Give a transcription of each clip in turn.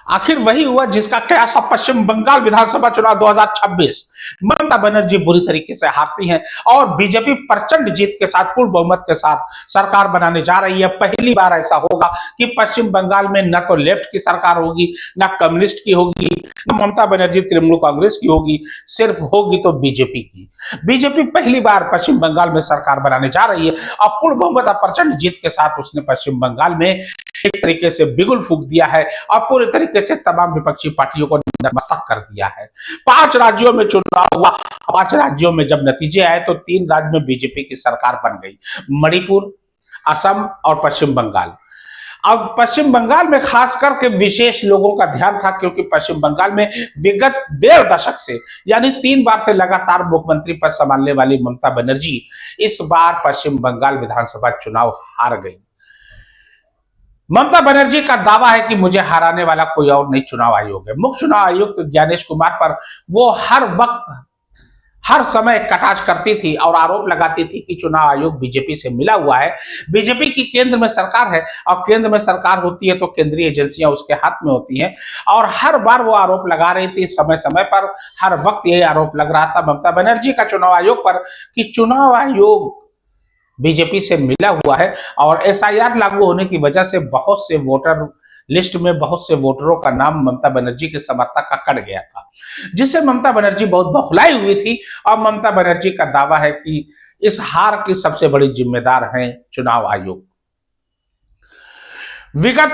आखिर वही हुआ जिसका कयास अब पश्चिम बंगाल विधानसभा चुनाव 2026 ममता बनर्जी बुरी तरीके से हारती हैं और बीजेपी प्रचंड जीत के साथ पूर्ण बहुमत के साथ सरकार बनाने जा रही है। पहली बार ऐसा होगा कि पश्चिम बंगाल में न तो लेफ्ट की सरकार होगी, न कम्युनिस्ट की होगी, न ममता बनर्जी तृणमूल कांग्रेस की होगी, सिर्फ होगी तो बीजेपी की। बीजेपी पहली बार पश्चिम बंगाल में सरकार बनाने जा रही है। अब पूर्ण बहुमत प्रचंड जीत के साथ उसने पश्चिम बंगाल में एक तरीके से बिगुल फूंक दिया है और पूरे तरीके से तमाम विपक्षी पार्टियों को नतमस्तक कर दिया है। 5 राज्यों में चुनाव हुआ। 5 राज्यों में जब नतीजे आए तो 3 राज्य में बीजेपी की सरकार बन गई, मणिपुर, असम और पश्चिम बंगाल। अब पश्चिम बंगाल में खास करके विशेष लोगों का ध्यान था क्योंकि पश्चिम बंगाल में विगत 1.5 दशक से यानी 3 बार से लगातार मुख्यमंत्री पद संभालने वाली ममता बनर्जी इस बार पश्चिम बंगाल विधानसभा चुनाव हार गई। ममता बनर्जी का दावा है कि मुझे हराने वाला कोई और नहीं चुनाव आयोग है। मुख्य चुनाव आयुक्त ज्ञानेश कुमार पर वो हर वक्त हर समय कटाक्ष करती थी और आरोप लगाती थी कि चुनाव आयोग बीजेपी से मिला हुआ है। बीजेपी की केंद्र में सरकार है और केंद्र में सरकार होती है तो केंद्रीय एजेंसियां उसके हाथ में होती हैं और हर बार वो आरोप लगा रही थी समय समय पर। हर वक्त यही आरोप लग रहा था ममता बनर्जी का चुनाव आयोग पर कि चुनाव आयोग बीजेपी से मिला हुआ है और एसआईआर लागू होने की वजह से बहुत से वोटर लिस्ट में बहुत से वोटरों का नाम ममता बनर्जी के समर्थक का कट गया था, जिससे ममता बनर्जी बहुत बौखलाई हुई थी। और ममता बनर्जी का दावा है कि इस हार की सबसे बड़ी जिम्मेदार है चुनाव आयोग। विगत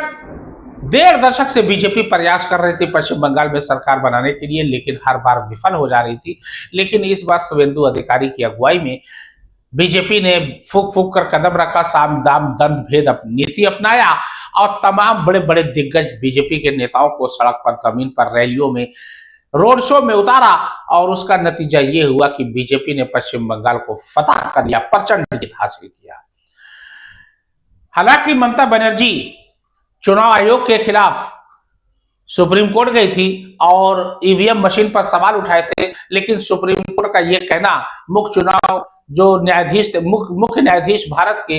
1.5 दशक से बीजेपी प्रयास कर रही थी पश्चिम बंगाल में सरकार बनाने के लिए, लेकिन हर बार विफल हो जा रही थी। लेकिन इस बार शुभेंदु अधिकारी की अगुवाई में बीजेपी ने फूक फूक कर कदम रखा, साम दाम दंड भेद नीति अपनाया और तमाम बड़े बड़े दिग्गज बीजेपी के नेताओं को सड़क पर, जमीन पर, रैलियों में, रोड शो में उतारा और उसका नतीजा ये हुआ कि बीजेपी ने पश्चिम बंगाल को फतह कर लिया, प्रचंड जीत हासिल किया। हालांकि ममता बनर्जी चुनाव आयोग के खिलाफ सुप्रीम कोर्ट गई थी और ईवीएम मशीन पर सवाल उठाए थे, लेकिन सुप्रीम कोर्ट का यह कहना, मुख्य चुनाव जो न्यायाधीश थे, मुख्य न्यायाधीश भारत के,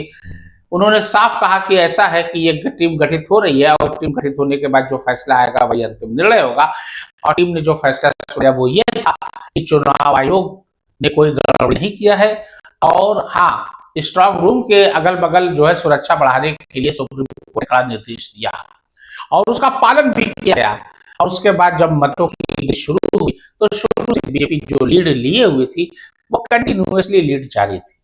उन्होंने साफ कहा कि ऐसा है कि ये टीम गठित हो रही है और टीम गठित होने के बाद जो फैसला आएगा वही अंतिम निर्णय होगा। और टीम ने जो फैसला किया वो ये था कि चुनाव आयोग ने कोई गड़बड़ी नहीं किया है और हाँ, स्ट्रांग रूम के अगल बगल जो है सुरक्षा बढ़ाने के लिए सुप्रीम कोर्ट ने कड़ा निर्देश दिया और उसका पालन भी किया गया। और उसके बाद जब मतों की शुरू हुई तो शुरू से बीजेपी जो लीड लिए हुई थी वो कंटिन्यूअसली लीड जारी थी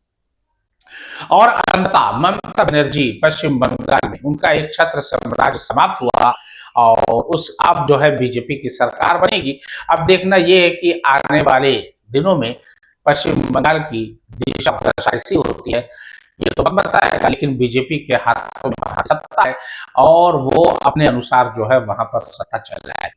और अंततः ममता बनर्जी पश्चिम बंगाल में उनका एक छत्र साम्राज्य समाप्त हुआ और उस अब जो है बीजेपी की सरकार बनेगी। अब देखना यह है कि आने वाले दिनों में पश्चिम बंगाल की दिशा दशा ऐसी होती है, ये तो वक्त बताएगा, लेकिन बीजेपी के हाथों में सत्ता है और वो अपने अनुसार जो है वहां पर सत्ता चल रहा है।